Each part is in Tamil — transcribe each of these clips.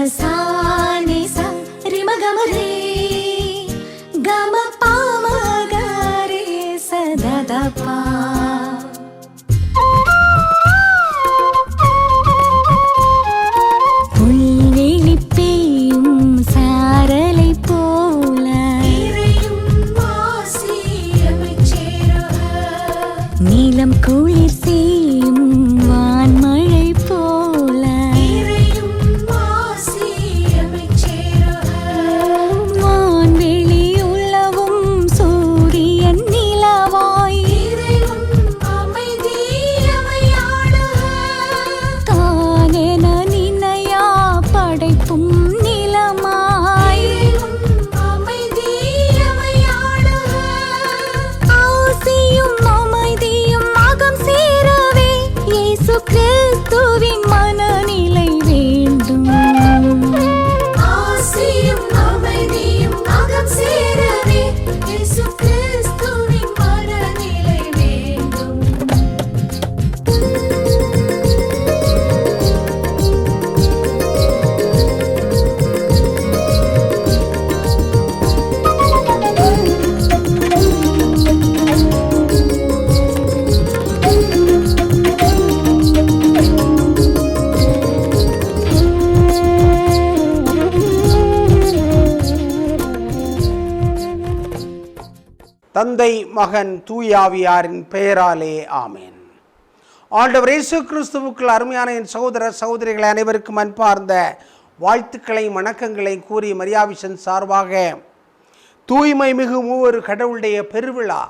sa ni sa ri ma ga ma re ga ma pa ma ga re sa da da pa. புல்வெளி பெய்யும் சாரலை போல நீலம் குளிர் செய்யும் வான்மழை போல வான்வெளி உலவும் சூரியன் நிலவாய் தானென நினையா படைப்பும் நிலமாய் ஆசியும் அமைதியும் அகம் சேரவே இயேசு கிறிஸ்துவின் மனநிலை வேண்டும். ஆசியும் அமைதியும் அகம் சேரவே இயேசு கிறிஸ்துவின் மனநிலை வேண்டும். தந்தை மகன் தூயாவியாரின் பெயராலே ஆமேன். ஆண்டவர் இயேசு கிறிஸ்துவுக்குள் அருமையான என் சகோதர சகோதரிகளை அனைவருக்கும் அன்பார்ந்த வாழ்த்துக்களையும் வணக்கங்களையும் கூறி மரியாவிஷன் சார்பாக தூய்மை மிகு மூவரு கடவுளுடைய பெருவிழா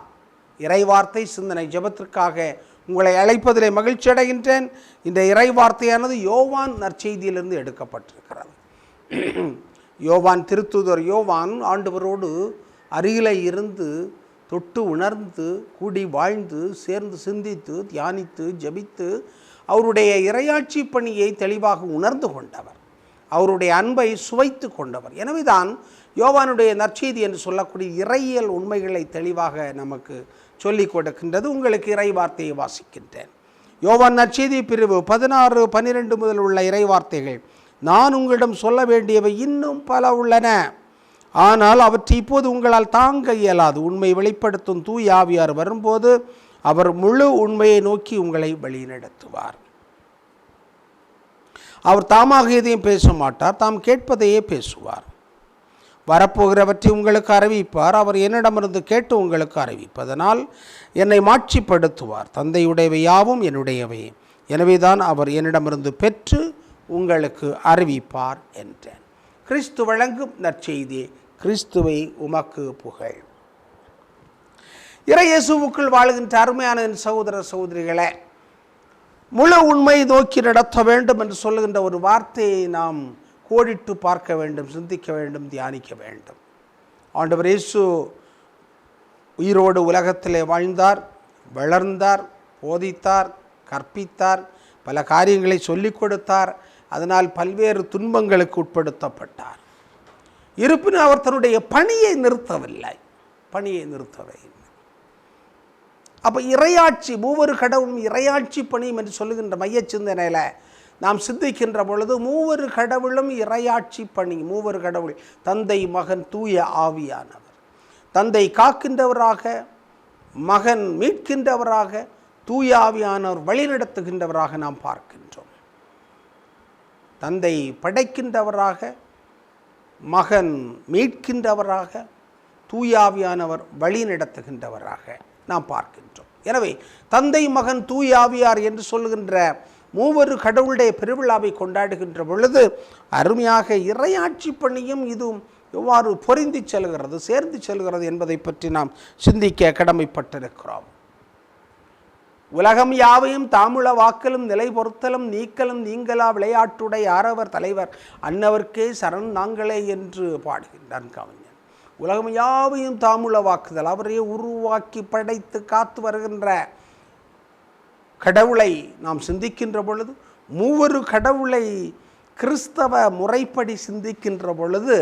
இறைவார்த்தை சிந்தனை ஜெபத்திற்காக உங்களை அழைப்பதிலே மகிழ்ச்சி அடைகின்றேன். இந்த இறைவார்த்தையானது யோவான் நற்செய்தியிலிருந்து எடுக்கப்பட்டிருக்கிறது. யோவான் திருத்தூதர் யோவான் ஆண்டவரோடு அருகிலே இருந்து தொட்டு உணர்ந்து கூடி வாழ்ந்து சேர்ந்து சிந்தித்து தியானித்து ஜெபித்து அவருடைய இறையாட்சி பணியை தெளிவாக உணர்ந்து கொண்டவர், அவருடைய அன்பை சுவைத்து கொண்டவர். எனவேதான் யோவானுடைய நற்செய்தி என்று சொல்லக்கூடிய இறையியல் உண்மைகளை தெளிவாக நமக்கு சொல்லிக் கொடுக்கின்றது. உங்களுக்கு இறை வார்த்தையை வாசிக்கின்றேன். யோவான் நற்செய்தி பிரிவு 16, 12 முதல் உள்ள இறை வார்த்தைகள். நான் உங்களிடம் சொல்ல வேண்டியவை இன்னும் பல உள்ளன, ஆனால் அவற்றை இப்போது உங்களால் தாங்க இயலாது. உண்மை வெளிப்படுத்தும் தூய ஆவியார் வரும்போது அவர் முழு உண்மையை நோக்கி உங்களை வழிநடத்துவார். அவர் தாமாக எதையும் பேச மாட்டார், தாம் கேட்பதையே பேசுவார். வரப்போகிறவற்றை உங்களுக்கு அறிவிப்பார். அவர் என்னிடமிருந்து கேட்டு உங்களுக்கு அறிவிப்பதனால் என்னை மாட்சிப்படுத்துவார். தந்தையுடையவை யாவும் என்னுடையவை, எனவேதான் அவர் என்னிடமிருந்து பெற்று உங்களுக்கு அறிவிப்பார் என்றேன். கிறிஸ்து வழங்கும் நற்செய்தி. கிறிஸ்துவை உமக்கு புகழ். இறை இயேசுவுக்குள் வாழ்கின்ற அருமையான என் சகோதர சகோதரிகளே, முழு உண்மை நோக்கி நடத்த வேண்டும் என்று சொல்லுகின்ற ஒரு வார்த்தையை நாம் கோடிட்டு பார்க்க வேண்டும், சிந்திக்க வேண்டும், தியானிக்க வேண்டும். ஆண்டவர் இயேசு உயிரோடு உலகத்திலே வாழ்ந்தார், வளர்ந்தார், போதித்தார், கற்பித்தார், பல காரியங்களை சொல்லிக் கொடுத்தார். அதனால் பல்வேறு துன்பங்களுக்கு உட்படுத்தப்பட்டார். இருப்பினும் அவர் தன்னுடைய பணியை நிறுத்தவில்லை. அப்போ இறையாட்சி, மூவரு கடவுளும் இறையாட்சி பணியும் என்று சொல்லுகின்ற மைய சிந்தனையில் நாம் சிந்திக்கின்ற பொழுது மூவரு கடவுளும் இறையாட்சி பணி. மூவரு கடவுள் தந்தை மகன் தூய ஆவியானவர். தந்தை காக்கின்றவராக, மகன் மீட்கின்றவராக, தூய ஆவியானவர் வழிநடத்துகின்றவராக நாம் பார்க்கின்றோம். தந்தை படைக்கின்றவராக, மகன் மீட்கின்றவராக, தூயாவியானவர் வழி நடத்துகின்றவராக நாம் பார்க்கின்றோம். எனவே தந்தை மகன் தூயாவியார் என்று சொல்லுகின்ற மூவரு கடவுளுடைய பெருவிழாவை கொண்டாடுகின்ற பொழுது அருமையாக இறையாட்சி பணியும் இதுவும் எவ்வாறு பொருந்தி செல்கிறது, சேர்ந்து செல்கிறது என்பதை பற்றி நாம் சிந்திக்க கடமைப்பட்டிருக்கிறோம். உலகம் யாவையும் தாமுள வாக்கலும் நிலை பொறுத்தலும் நீக்கலும் நீங்களா விளையாட்டுடை ஆரவர் தலைவர் அன்னவர்க்கே சரண் நாங்களே என்று பாடுகின்றான் கவிஞன். உலகம் யாவையும் தாமுள வாக்குதல், அவரையே உருவாக்கி படைத்து காத்து வருகின்ற கடவுளை நாம் சிந்திக்கின்ற பொழுது, மூவரு கடவுளை கிறிஸ்தவ முறைப்படி சிந்திக்கின்ற பொழுது,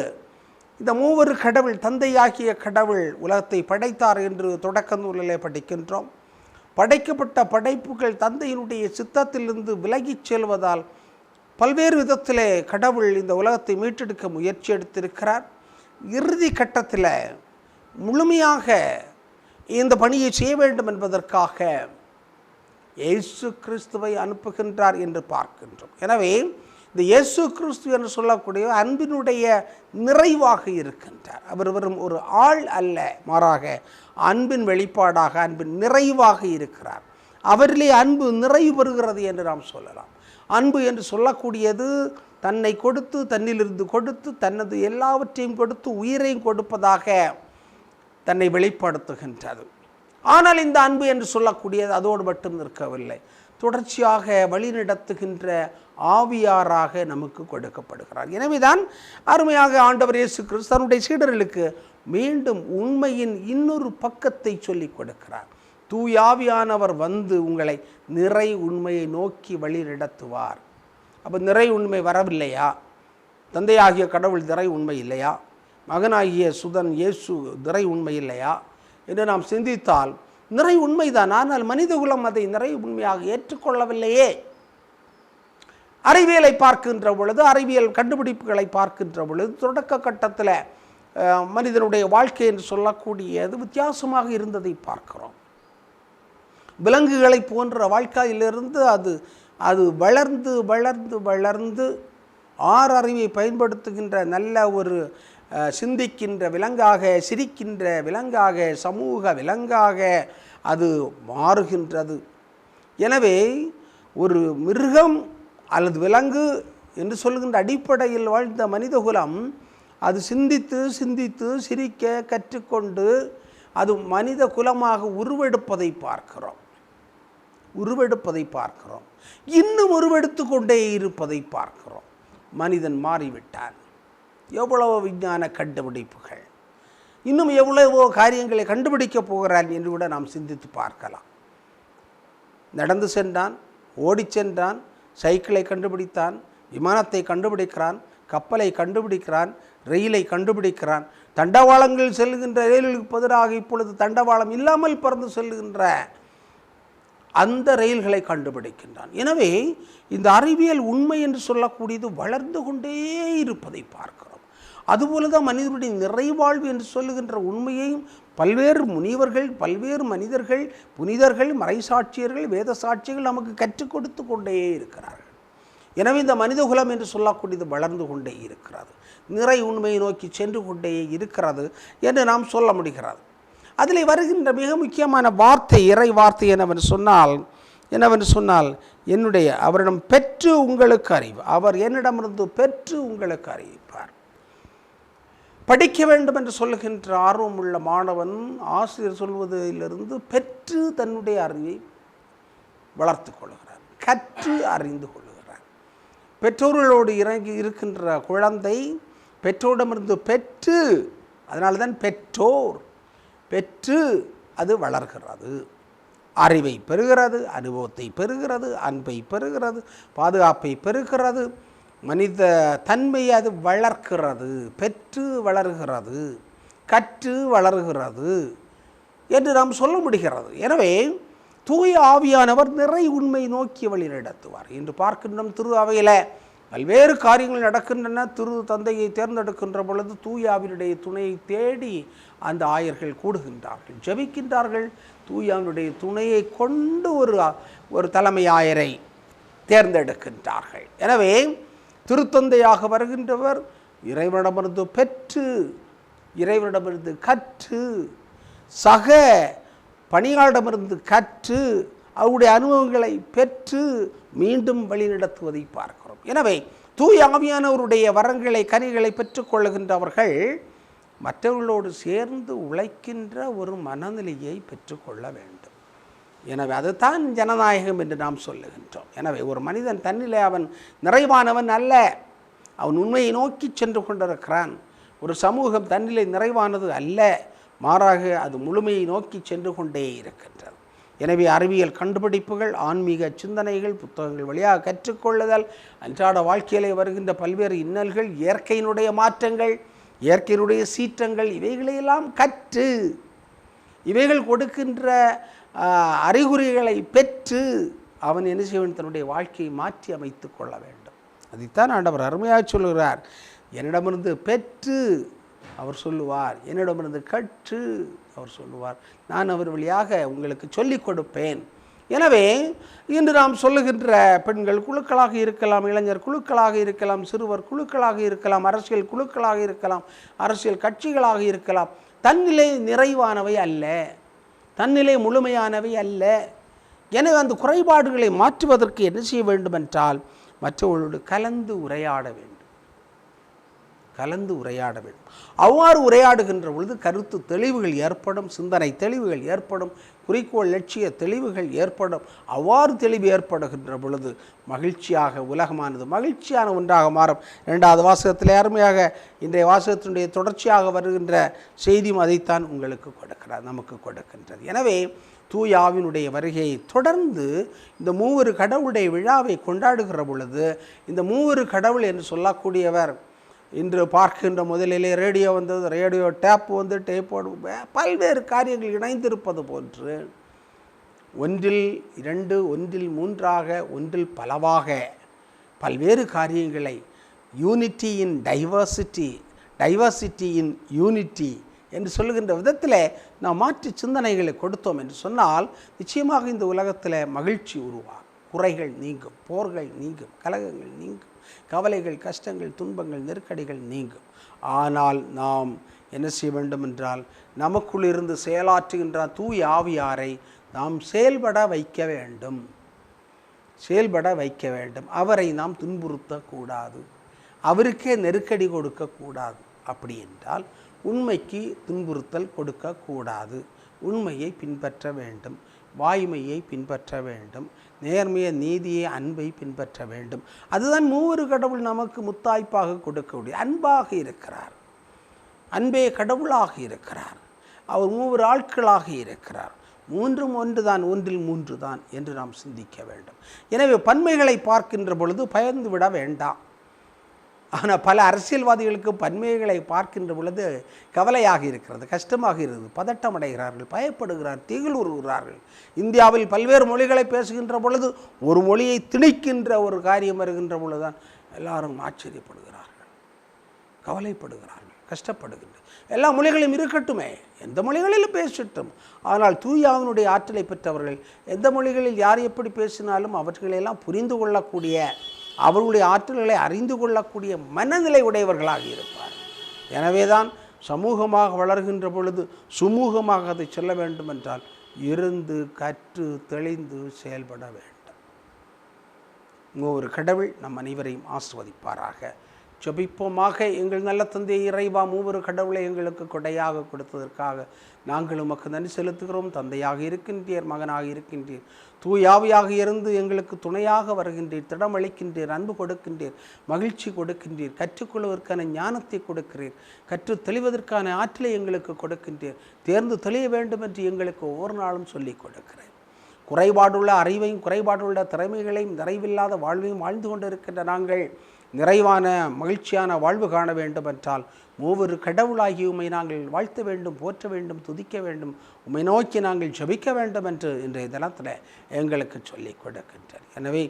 இந்த மூவரு கடவுள், தந்தையாகிய கடவுள் உலகத்தை படைத்தார் என்று தொடக்க நூலிலே படிக்கின்றோம். படைக்கப்பட்ட படைப்புகள் தந்தையினுடைய சித்தத்திலிருந்து விலகிச் செல்வதால் பல்வேறு விதத்திலே கடவுள் இந்த உலகத்தை மீட்டெடுக்க முயற்சி எடுத்திருக்கிறார். இறுதி கட்டத்தில் முழுமையாக இந்த பணியை செய்ய வேண்டும் என்பதற்காக இயேசு கிறிஸ்துவை அனுப்புகின்றார் என்று பார்க்கின்றோம். எனவே இந்த இயேசு கிறிஸ்து என்று சொல்லக்கூடிய அன்பினுடைய நிறைவாக இருக்கின்றார். அவர் வெறும் ஒரு ஆள் அல்ல, மாறாக அன்பின் வெளிப்பாடாக அன்பின் நிறைவாக இருக்கிறார். அவரிலே அன்பு நிறைவு பெறுகிறது என்று நாம் சொல்லலாம். அன்பு என்று சொல்லக்கூடியது தன்னை கொடுத்து, தன்னிலிருந்து கொடுத்து, தனது எல்லாவற்றையும் கொடுத்து, உயிரையும் கொடுப்பதாக தன்னை வெளிப்படுத்துகின்றது. ஆனால் இந்த அன்பு என்று சொல்லக்கூடியது அதோடு மட்டும் நிற்கவில்லை. தொடர்ச்சியாக வழிநடத்துகின்ற ஆவியாராக நமக்கு கொடுக்கப்படுகிறார். எனவேதான் அருமையாக ஆண்டவர் இயேசு கிறிஸ்து தன்னுடைய சீடர்களுக்கு மீண்டும் உண்மையின் இன்னொரு பக்கத்தை சொல்லிக் கொடுக்கிறார். தூயாவியானவர் வந்து உங்களை நிறை உண்மையை நோக்கி வழி நடத்துவார். அப்போ நிறை உண்மை வரவில்லையா? தந்தையாகிய கடவுள் நிறை உண்மை இல்லையா? மகனாகிய சுதன் இயேசு நிறை உண்மை இல்லையா என்று நாம் சிந்தித்தால் நிறை உண்மைதான். ஆனால் மனிதகுலம் அதை நிறை உண்மையாக ஏற்றுக்கொள்ளவில்லையே. அறிவியலை பார்க்கின்ற பொழுது, அறிவியல் கண்டுபிடிப்புகளை பார்க்கின்ற பொழுது, தொடக்க கட்டத்தில் மனிதனுடைய வாழ்க்கை என்று சொல்லக்கூடியது வித்தியாசமாக இருந்ததை பார்க்கிறோம். விலங்குகளை போன்ற வாழ்க்கையிலிருந்து அது வளர்ந்து வளர்ந்து வளர்ந்து ஆறறிவை பயன்படுத்துகின்ற நல்ல ஒரு சிந்திக்கின்ற விலங்காக, சிரிக்கின்ற விலங்காக, சமூக விலங்காக அது மாறுகின்றது. எனவே ஒரு மிருகம் அல்லது விலங்கு என்று சொல்கின்ற அடிப்படையில் வாழ்ந்த மனிதகுலம் அது சிந்தித்து சிந்தித்து சிரிக்க கற்றுக்கொண்டு அது மனித குலமாக உருவெடுப்பதை பார்க்கிறோம். இன்னும் உருவெடுத்து கொண்டே இருப்பதை பார்க்கிறோம். மனிதன் மாறிவிட்டான். எவ்வளவோ விஞ்ஞான கண்டுபிடிப்புகள், இன்னும் எவ்வளவோ காரியங்களை கண்டுபிடிக்கப் போகிறான் என்று கூட நாம் சிந்தித்து பார்க்கலாம். நடந்து சென்றான், ஓடி சென்றான், சைக்கிளை கண்டுபிடித்தான், விமானத்தை கண்டுபிடிக்கிறான், கப்பலை கண்டுபிடிக்கிறான், ரயிலை கண்டுபிடிக்கிறான். தண்டவாளங்கள் செல்கின்ற ரயில்களுக்கு பதிலாக இப்பொழுது தண்டவாளம் இல்லாமல் பறந்து செல்கின்ற அந்த ரயில்களை கண்டுபிடிக்கின்றான். எனவே இந்த அறிவியல் உண்மை என்று சொல்லக்கூடியது வளர்ந்து கொண்டே இருப்பதை பார்க்கிறோம். அதுபோல தான் மனிதனுடைய நிறைவாழ்வு என்று சொல்லுகின்ற உண்மையையும் பல்வேறு முனிவர்கள், பல்வேறு மனிதர்கள், புனிதர்கள், மறைசாட்சியர்கள், வேத சாட்சிகள் நமக்கு கற்றுக் கொடுத்து கொண்டே இருக்கிறார்கள். எனவே இந்த மனிதகுலம் என்று சொல்லக்கூடியது வளர்ந்து கொண்டே இருக்கிறது, நிறை உண்மையை நோக்கி சென்று கொண்டே இருக்கிறது என்று நாம் சொல்ல முடிகிறது. அதில் வருகின்ற மிக முக்கியமான வார்த்தை, இறை வார்த்தை என்னவென்று சொன்னால் என்னுடைய அவரிடம் பெற்று உங்களுக்கு அறிவு, அவர் என்னிடமிருந்து பெற்று உங்களுக்கு அறிவிப்பார். படிக்க வேண்டும் என்று சொல்லுகின்ற ஆர்வமுள்ள மாணவன் ஆசிரியர் சொல்வதிலிருந்து பெற்று தன்னுடைய அறிவை வளர்த்து கொள்கிறார், கற்று அறிந்து கொள்கிறார். பெற்றோர்களோடு இறங்கி இருக்கின்ற குழந்தை பெற்றோரிடமிருந்து பெற்று, அதனால்தான் பெற்றோர், பெற்று அது வளர்கிறது, அறிவை பெறுகிறது, அனுபவத்தை பெறுகிறது, அன்பை பெறுகிறது, பாதுகாப்பை பெறுகிறது, மனித தன்மையை அது வளர்க்கிறது, பெற்று வளர்கிறது, கற்று வளர்கிறது என்று நாம் சொல்ல முடிகிறது. எனவே தூய ஆவியானவர் நிறை உண்மை நோக்கி வழி நடத்துவார். இன்று பார்க்கின்றோம், திரு அவையில் பல்வேறு காரியங்கள் நடக்கின்றன. திரு தந்தையை தேர்ந்தெடுக்கின்ற பொழுது தூய ஆவியினுடைய துணையை தேடி அந்த ஆயர்கள் கூடுகின்றார்கள், ஜெபிக்கின்றார்கள். தூய ஆவியினுடைய துணையை கொண்டு ஒரு தலைமை ஆயரை தேர்ந்தெடுக்கின்றார்கள். எனவே திருத்தந்தையாக வருகின்றவர் இறைவனிடமிருந்து பெற்று, இறைவனிடமிருந்து கற்று, சக பணியாளரிடமிருந்து கற்று, அவருடைய அனுபவங்களை பெற்று மீண்டும் வழிநடத்துவதை பார்க்கிறோம். எனவே தூய ஆவியானவருடைய வரங்களை, கனிகளை பெற்றுக்கொள்ளுகின்றவர்கள் மற்றவர்களோடு சேர்ந்து உழைக்கின்ற ஒரு மனநிலையை பெற்றுக்கொள்ள வேண்டும். எனவே அதுதான் ஜனநாயகம் என்று நாம் சொல்லுகின்றோம். எனவே ஒரு மனிதன் தன்னிலே அவன் நிறைவானவன் அல்ல, அவன் உண்மையை நோக்கி சென்று கொண்டிருக்கிறான். ஒரு சமூகம் தன்னிலை நிறைவானது அல்ல, மாறாக அது முழுமையை நோக்கி சென்று கொண்டே இருக்கின்றது. எனவே அறிவியல் கண்டுபிடிப்புகள், ஆன்மீக சிந்தனைகள், புத்தகங்கள் வழியாக கற்றுக்கொள்ளுதல், அன்றாட வாழ்க்கையிலே வருகின்ற பல்வேறு இன்னல்கள், இயற்கையினுடைய மாற்றங்கள், இயற்கையினுடைய சீற்றங்கள், இவைகளையெல்லாம் கற்று, இவைகள் கொடுக்கின்ற அறிகுறிகளை பெற்று அவன் என்ன செய்ய வேண்டும்? தன்னுடைய வாழ்க்கையை மாற்றி அமைத்து கொள்ள வேண்டும். அதைத்தான் ஆண்டவர் அருமையாக சொல்லுகிறார். என்னிடமிருந்து பெற்று அவர் சொல்லுவார், என்னிடமிருந்து கற்று அவர் சொல்லுவார், நான் அவர் வழியாக உங்களுக்கு சொல்லிக் கொடுப்பேன். எனவே இன்று நாம் சொல்லுகின்ற பெண்கள் குழுக்களாக இருக்கலாம், இளைஞர் குழுக்களாக இருக்கலாம், சிறுவர் குழுக்களாக இருக்கலாம், அரசியல் குழுக்களாக இருக்கலாம், அரசியல் கட்சிகளாக இருக்கலாம், தன்னிலை நிறைவானவை அல்ல, தன்னிலை முழுமையானவை அல்ல. எனவே அந்த குறைபாடுகளை மாற்றுவதற்கு என்ன செய்ய வேண்டும் என்றால் மற்றவர்களோடு கலந்து உரையாட வேண்டும். அவ்வாறு உரையாடுகின்ற பொழுது கருத்து தெளிவுகள் ஏற்படும், சிந்தனை தெளிவுகள் ஏற்படும், குறிக்கோள் லட்சிய தெளிவுகள் ஏற்படும். அவ்வாறு தெளிவு ஏற்படுகின்ற பொழுது மகிழ்ச்சியாக உலகமானது மகிழ்ச்சியான ஒன்றாக மாறும். 2வது வாசகத்தில் அருமையாக இன்றைய வாசகத்தினுடைய தொடர்ச்சியாக வருகின்ற செய்தியும் அதைத்தான் உங்களுக்கு கொடுக்கிறார், நமக்கு கொடுக்கின்றது. எனவே தூய ஆவியினுடைய வருகையை தொடர்ந்து இந்த மூவரு கடவுளுடைய விழாவை கொண்டாடுகிற பொழுது இந்த மூவரு கடவுள் என்று சொல்லக்கூடியவர் இன்று பார்க்கின்ற முதலிலே ரேடியோ வந்தது, ரேடியோ டேப் வந்து டேப்போடு பல்வேறு காரியங்கள் இணைந்திருப்பது போன்று ஒன்றில் 2, ஒன்றில் 3ஆக, ஒன்றில் பலவாக பல்வேறு காரியங்களை unity in diversity, diversity in unity என்று சொல்லுகின்ற விதத்தில் நாம் மாற்று சிந்தனைகளை கொடுத்தோம் என்று சொன்னால் நிச்சயமாக இந்த உலகத்தில் மகிழ்ச்சி உருவாகும், குறைகள் நீங்கும், போர்கள் நீங்கும், கலகங்கள் நீங்கும், கவலைகள், கஷ்டங்கள், துன்பங்கள், நெருக்கடிகள் நீங்கும். ஆனால் நாம் என்ன செய்ய வேண்டும் என்றால் நமக்குள் இருந்து செயலாற்றுகின்ற தூய ஆவியாரை நாம் செயல்பட வைக்க வேண்டும். அவரை நாம் துன்புறுத்தக்கூடாது, அவருக்கே நெருக்கடி கொடுக்கக்கூடாது. அப்படி என்றால் உண்மைக்கு துன்புறுத்தல் கொடுக்கக்கூடாது, உண்மையை பின்பற்ற வேண்டும், வாய்மையை பின்பற்ற வேண்டும், நேர்மையை, நீதியை, அன்பை பின்பற்ற வேண்டும். அதுதான் மூவரு கடவுள் நமக்கு முத்தாய்ப்பாக கொடுக்கக்கூடிய அன்பாக இருக்கிறார். அன்பே கடவுளாக இருக்கிறார். அவர் மூவர் ஆட்களாக இருக்கிறார். 3ம் ஒன்றுதான், ஒன்றில் 3 தான் என்று நாம் சிந்திக்க வேண்டும். எனவே பன்மைகளை பார்க்கின்ற பொழுது பயந்து விட வேண்டாம். ஆனால் பல அரசியல்வாதிகளுக்கு பன்மைகளை பார்க்கின்ற பொழுது கவலையாக இருக்கிறது, கஷ்டமாக இருக்கிறது, பதட்டம் அடைகிறார்கள், பயப்படுகிறார்கள், திகிலுறுகிறார்கள். இந்தியாவில் பல்வேறு மொழிகளை பேசுகின்ற பொழுது ஒரு மொழியை திணிக்கின்ற ஒரு காரியம் வருகின்ற பொழுதுதான் எல்லாரும் ஆச்சரியப்படுகிறார்கள், கவலைப்படுகிறார்கள், கஷ்டப்படுகின்ற. எல்லா மொழிகளும் இருக்கட்டுமே, எந்த மொழிகளிலும் பேசட்டும். ஆனால் தூயாவினுடைய ஆற்றலை பெற்றவர்கள் எந்த மொழிகளில் யார் எப்படி பேசினாலும் அவர்களெல்லாம் புரிந்து கொள்ளக்கூடிய, அவர்களுடைய ஆற்றல்களை அறிந்து கொள்ளக்கூடிய மனநிலை உடையவர்களாக இருப்பார். எனவே தான் சமூகமாக வளர்கின்ற பொழுது சுமூகமாக அதை சொல்ல வேண்டும் என்றால் இருந்து கற்று தெளிந்து செயல்பட வேண்டும். ஒரு கடவுள் நம் அனைவரையும் ஆசிர்வதிப்பாராக. ஜெபிப்போமாக. எங்கள் நல்ல தந்தை இறைவா, மூவரு கடவுளை எங்களுக்கு கொடையாக கொடுத்ததற்காக நாங்கள் உமக்கு நன்றி செலுத்துகிறோம். தந்தையாக இருக்கின்றீர், மகனாக இருக்கின்றீர், தூயாவியாக இருந்து எங்களுக்கு துணையாக வருகின்றீர், திடமளிக்கின்றீர், அன்பு கொடுக்கின்றீர், மகிழ்ச்சி கொடுக்கின்றீர், கற்றுக்கொள்வதற்கான ஞானத்தை கொடுக்கிறீர், கற்று தெளிவதற்கான ஆற்றலை எங்களுக்கு கொடுக்கின்றீர், தேர்ந்து தெளிய வேண்டும் என்று எங்களுக்கு ஒவ்வொரு நாளும் சொல்லிக் கொடுக்கிறேன். குறைபாடுள்ள அறிவையும் குறைபாடுள்ள திறமைகளையும் நிறைவில்லாத வாழ்வையும் வாழ்ந்து கொண்டிருக்கின்ற நாங்கள் நிறைவான மகிழ்ச்சியான வாழ்வு காண வேண்டும் என்றால் மூவரு கடவுளாகி உம்மை நாங்கள் வாழ்த்த வேண்டும், போற்ற வேண்டும், துதிக்க வேண்டும், உம்மை நோக்கி நாங்கள் ஜெபிக்க வேண்டும் என்று இன்றைய தினத்தில் எங்களுக்கு சொல்லிக் கொடுக்கின்றார். எனவே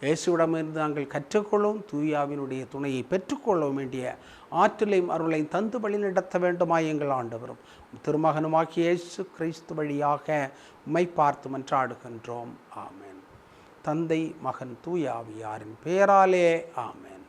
இயேசுவிடமிருந்து நாங்கள் கற்றுக்கொள்ளும், தூயாவினுடைய துணையை பெற்றுக்கொள்ள வேண்டிய ஆற்றலையும் அருளையும் தந்து வழி நடத்த வேண்டுமாய் எங்கள் ஆண்டவரும் திருமகனுமாகிய இயேசு கிறிஸ்து வழியாக உம்மை பார்த்து மன்றாடுகின்றோம். ஆமென். தந்தை, மகன், தூய ஆவியாரின் பெயராலே ஆமென்.